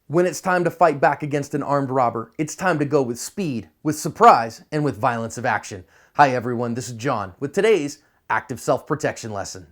When it's time to fight back against an armed robber, it's time to go with speed, with surprise, and with violence of action. Hi everyone, this is John with today's active self-protection lesson.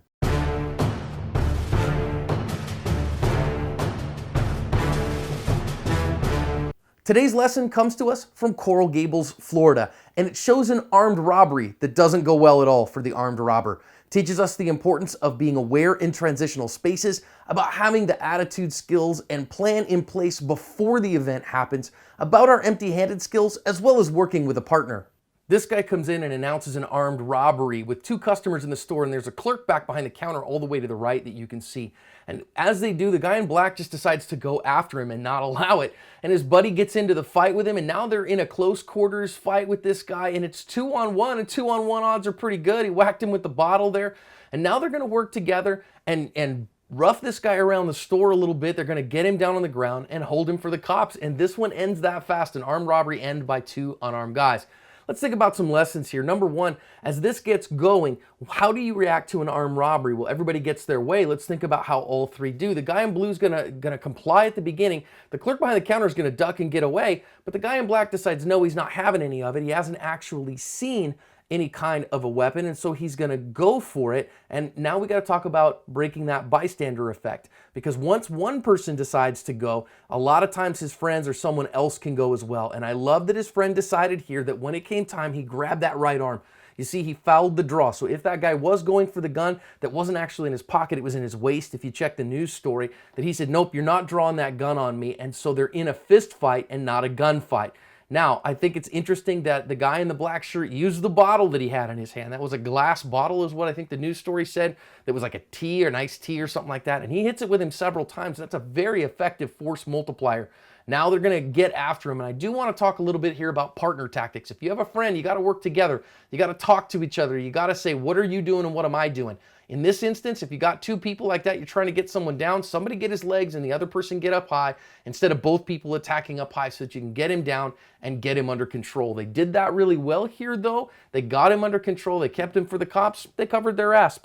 Today's lesson comes to us from Coral Gables, Florida, and it shows an armed robbery that doesn't go well at all for the armed robber. It teaches us the importance of being aware in transitional spaces, about having the attitude, skills, and plan in place before the event happens, about our empty-handed skills, as well as working with a partner. This guy comes in and announces an armed robbery with two customers in the store, and there's a clerk back behind the counter all the way to the right that you can see. And as they do, the guy in black just decides to go after him and not allow it. And his buddy gets into the fight with him, and now they're in a close quarters fight with this guy, and it's 2-on-1, and 2-on-1 odds are pretty good. He whacked him with the bottle there, and now they're gonna work together and rough this guy around the store a little bit. They're gonna get him down on the ground and hold him for the cops. And this one ends that fast, an armed robbery ended by two unarmed guys. Let's think about some lessons here. Number one, as this gets going, how do you react to an armed robbery? Well, everybody gets their way. Let's think about how all three do. The guy in blue is gonna comply at the beginning. The clerk behind the counter is gonna duck and get away, but the guy in black decides no, he's not having any of it. He hasn't actually seen any kind of a weapon, and so he's gonna go for it. And now we gotta talk about breaking that bystander effect, because once one person decides to go, a lot of times his friends or someone else can go as well. And I love that his friend decided here that when it came time, he grabbed that right arm. You see, he fouled the draw. So if that guy was going for the gun, that wasn't actually in his pocket, it was in his waist. If you check the news story, that he said, nope, you're not drawing that gun on me. And so they're in a fist fight and not a gunfight. Now, I think it's interesting that the guy in the black shirt used the bottle that he had in his hand. That was a glass bottle is what I think the news story said. That was like a tea or an iced tea or something like that. And he hits it with him several times. That's a very effective force multiplier. Now they're going to get after him. And I do want to talk a little bit here about partner tactics. If you have a friend, you got to work together. You got to talk to each other. You got to say, what are you doing and what am I doing? In this instance, if you got two people like that, you're trying to get someone down, somebody get his legs and the other person get up high instead of both people attacking up high, so that you can get him down and get him under control. They did that really well here though. They got him under control. They kept him for the cops. They covered their ass.